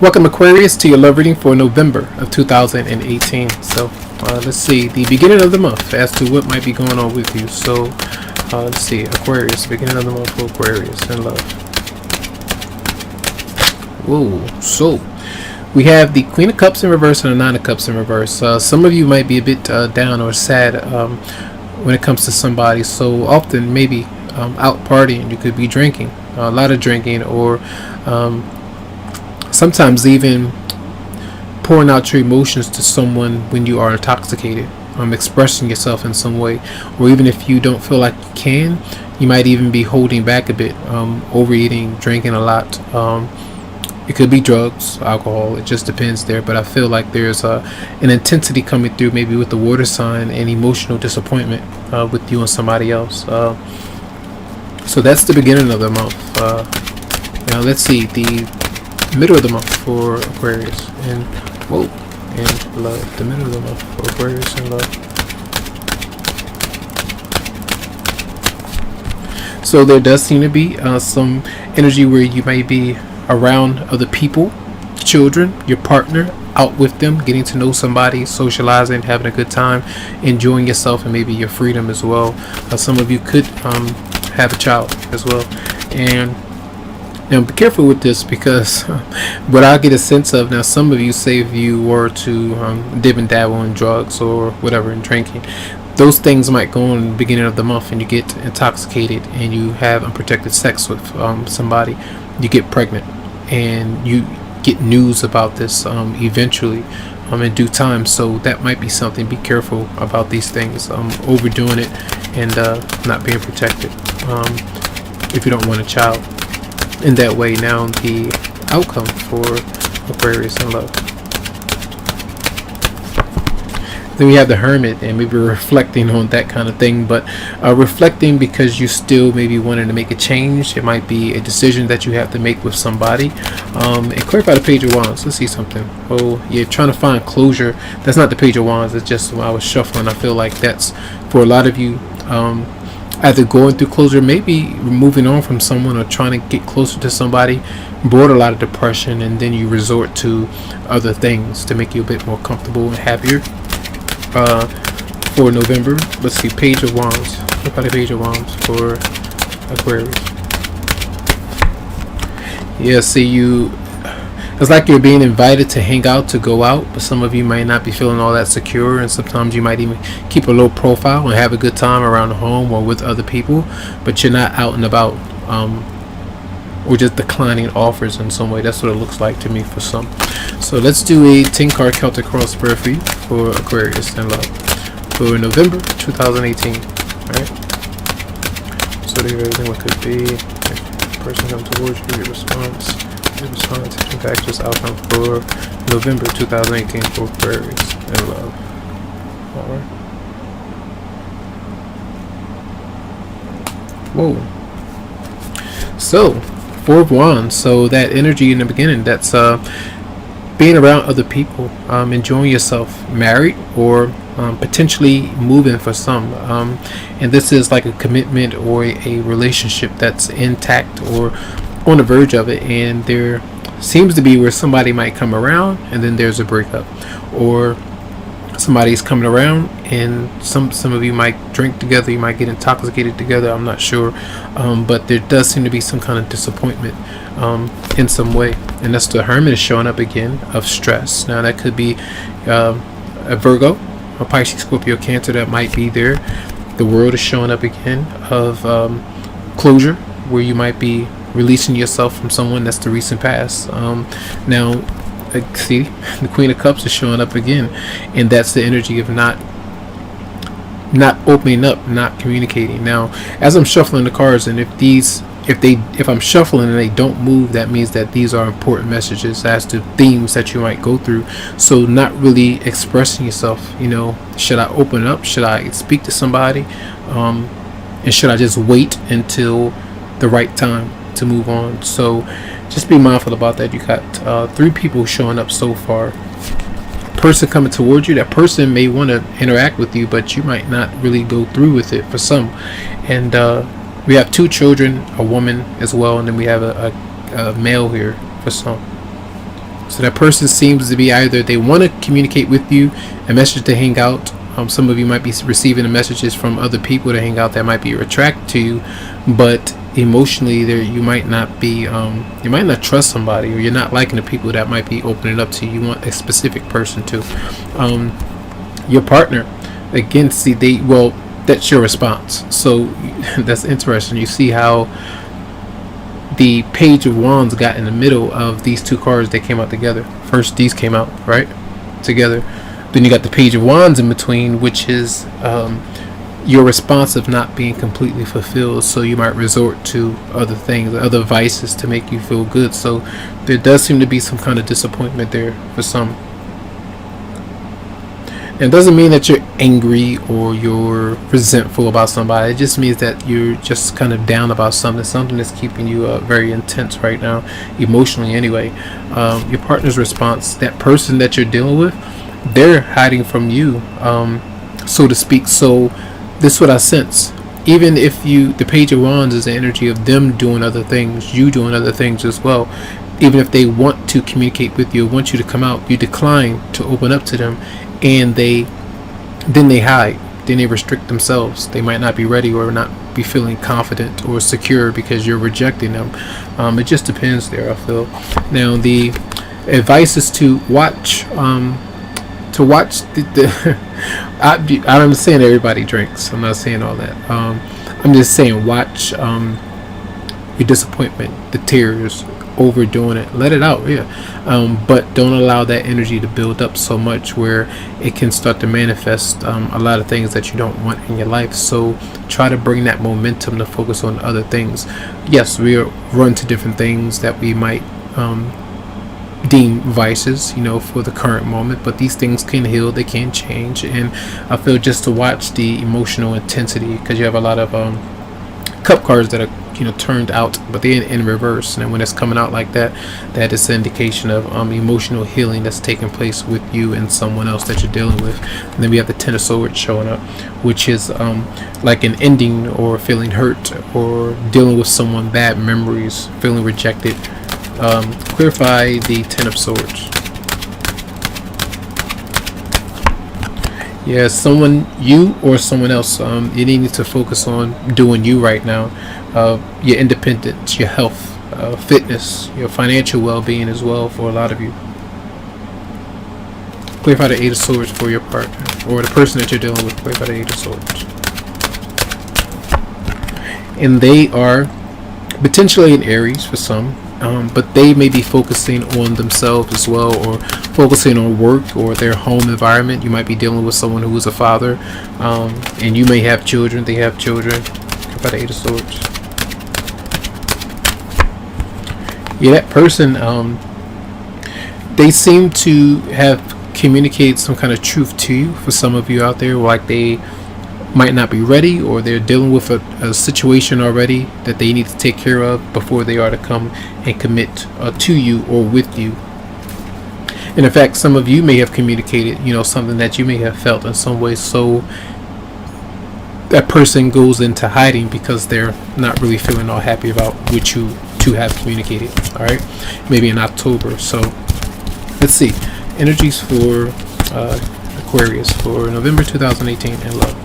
Welcome, Aquarius, to your love reading for November of 2018. So let's see the beginning of the month as to what might be going on with you. So let's see, Aquarius, beginning of the month for Aquarius and love. Whoa, so we have the Queen of Cups in reverse and the Nine of Cups in reverse. Some of you might be a bit down or sad when it comes to somebody. So often, maybe out partying, you could be drinking, a lot of drinking, or sometimes even pouring out your emotions to someone when you are intoxicated, expressing yourself in some way, or even if you don't feel like you can, you might even be holding back a bit, overeating, drinking a lot. It could be drugs, alcohol, it just depends there, but I feel like there's an intensity coming through, maybe with the water sign, and emotional disappointment with you and somebody else. So that's the beginning of the month. Now let's see the middle of the month for Aquarius and love. The middle of the month for Aquarius and love. So there does seem to be some energy where you may be around other people, children, your partner, out with them, getting to know somebody, socializing, having a good time, enjoying yourself, and maybe your freedom as well. Some of you could have a child as well. And now be careful with this, because what I get a sense of now, some of you say if you were to dib and dabble in drugs or whatever, in drinking, those things might go on in the beginning of the month, and you get intoxicated and you have unprotected sex with somebody, you get pregnant, and you get news about this eventually in due time. So that might be something. Be careful about these things, overdoing it and not being protected if you don't want a child in that way. Now the outcome for Aquarius in love. Then we have the Hermit, and maybe reflecting on that kind of thing, but reflecting because you still maybe wanting to make a change. It might be a decision that you have to make with somebody. And clarify the Page of Wands. Let's see something. Oh, you're trying to find closure. That's not the Page of Wands. It's just when I was shuffling, I feel like that's for a lot of you. Either going through closure, maybe moving on from someone, or trying to get closer to somebody, brought a lot of depression, and then you resort to other things to make you a bit more comfortable and happier. For November, let's see, Page of Wands. Look at the Page of Wands for Aquarius. Yeah, see, it's like you're being invited to hang out, to go out, but some of you might not be feeling all that secure, and sometimes you might even keep a low profile and have a good time around the home or with other people, but you're not out and about, or just declining offers in some way. That's what it looks like to me for some. So let's do a 10-card Celtic cross spread for you for Aquarius and love for November 2018. Alright, so there everything what could be. If the person comes towards you, your response, impact, just outcome for November 2018 for Aquarius and love. Alright. Whoa. So Four of Wands. So that energy in the beginning, that's being around other people, enjoying yourself, married, or potentially moving for some, and this is like a commitment or a relationship that's intact or on the verge of it, and there seems to be where somebody might come around and then there's a breakup, or somebody's coming around and some of you might drink together, you might get intoxicated together, I'm not sure, but there does seem to be some kind of disappointment in some way, and that's the Hermit is showing up again of stress. Now that could be a Virgo, a Pisces, Scorpio, Cancer, that might be there. The World is showing up again of closure, where you might be releasing yourself from someone that's the recent past. Now see, the Queen of Cups is showing up again, and that's the energy of not opening up, not communicating. Now as I'm shuffling the cards, and if I'm shuffling and they don't move, that means that these are important messages as to themes that you might go through. So not really expressing yourself, should I open up, should I speak to somebody, and should I just wait until the right time to move on? So just be mindful about that. You got 3 people showing up so far. Person coming towards you, that person may want to interact with you, but you might not really go through with it for some. And we have 2 children, a woman as well, and then we have a male here for some. So that person seems to be either they want to communicate with you, a message to hang out. Some of you might be receiving the messages from other people to hang out that might be attracted to you, but emotionally there you might not be you might not trust somebody, or you're not liking the people that might be opening up to you. You want a specific person to your partner. Again, see, that's your response. So that's interesting. You see how the Page of Wands got in the middle of these two cards that came out together. First these came out right together, then you got the Page of Wands in between, which is your response of not being completely fulfilled. So you might resort to other things, other vices to make you feel good. So there does seem to be some kind of disappointment there for some. And it doesn't mean that you're angry or you're resentful about somebody. It just means that you're just kind of down about something that's keeping you very intense right now, emotionally anyway. Your partner's response, that person that you're dealing with, they're hiding from you, so to speak. So this is what I sense. Even if the Page of Wands is the energy of them doing other things, you doing other things as well. Even if they want to communicate with you, want you to come out, you decline to open up to them, and then they hide. Then they restrict themselves. They might not be ready or not be feeling confident or secure because you're rejecting them. It just depends there, I feel. Now the advice is to watch. I'm saying everybody drinks. I'm not saying all that. I'm just saying watch your disappointment, the tears, overdoing it. Let it out, yeah. But don't allow that energy to build up so much where it can start to manifest a lot of things that you don't want in your life. So try to bring that momentum to focus on other things. Yes, we run to different things that we might deem vices, for the current moment, but these things can heal, they can change. And I feel just to watch the emotional intensity, because you have a lot of cup cards that are turned out, but they're in reverse, and when it's coming out like that, that is an indication of emotional healing that's taking place with you and someone else that you're dealing with. And then we have the Ten of Swords showing up, which is like an ending, or feeling hurt, or dealing with someone, bad memories, feeling rejected. Clarify the Ten of Swords. Yeah, someone, you or someone else, you need to focus on doing you right now. Your independence, your health, fitness, your financial well-being as well for a lot of you. Clarify the Eight of Swords for your partner, or the person that you're dealing with. Clarify the Eight of Swords. And they are potentially an Aries for some. But they may be focusing on themselves as well, or focusing on work or their home environment. You might be dealing with someone who is a father, and you may have children, they have children. About the Eight of Swords. Yeah, that person, they seem to have communicated some kind of truth to you. For some of you out there, like they might not be ready, or they're dealing with a situation already that they need to take care of before they are to come and commit to you or with you. And in fact, some of you may have communicated something that you may have felt in some way, so that person goes into hiding because they're not really feeling all happy about what you two have communicated. All right, maybe in October. So let's see energies for Aquarius for November 2018 in love.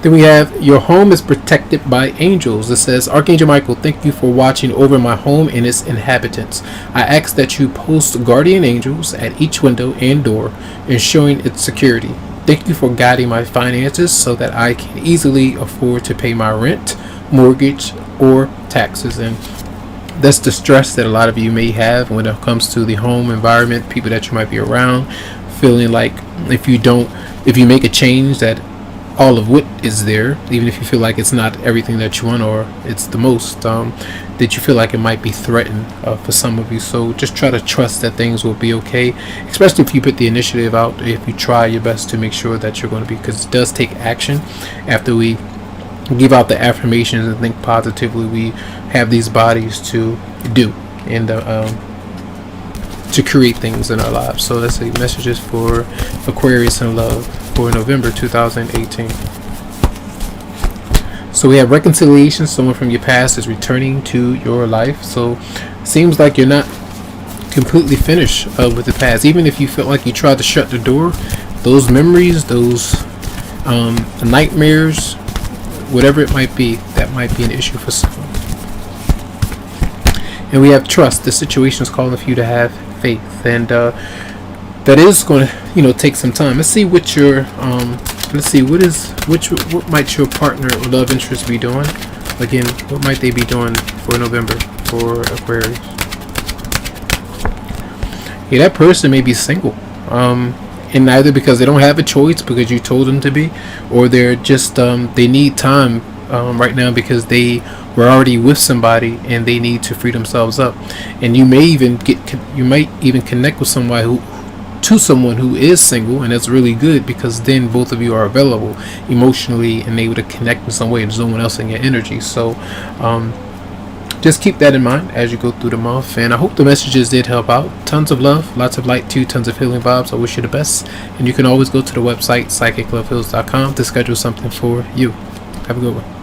Then we have, your home is protected by angels. It says, Archangel Michael, thank you for watching over my home and its inhabitants. I ask that you post guardian angels at each window and door, ensuring its security. Thank you for guiding my finances so that I can easily afford to pay my rent, mortgage, or taxes. And that's the stress that a lot of you may have when it comes to the home environment, people that you might be around, feeling like if you make a change, that all of what is there, even if you feel like it's not everything that you want, or it's the most, that you feel like it might be threatened for some of you. So just try to trust that things will be okay, especially if you put the initiative out, if you try your best to make sure that you're going to be, because it does take action. After we give out the affirmations and think positively, we have these bodies to do and to create things in our lives. So let's see messages for Aquarius in love for November 2018. So we have reconciliation. Someone from your past is returning to your life. So seems like you're not completely finished with the past. Even if you felt like you tried to shut the door, those memories, those nightmares, whatever it might be, that might be an issue for someone. And we have trust. The situation is calling for you to have faith, and that is going to take some time. Let's see what your what might your partner or love interest be doing. Again, what might they be doing for November for Aquarius? Yeah, that person may be single, and either because they don't have a choice because you told them to be, or they're just they need time right now because they were already with somebody and they need to free themselves up. And you might even connect with someone who is single, and that's really good because then both of you are available emotionally and able to connect in some way. There's no one else in your energy. So just keep that in mind as you go through the month, and I hope the messages did help out. Tons of love, lots of light too, tons of healing vibes. I wish you the best, and you can always go to the website psychicloveheals.com to schedule something for you. Have a good one.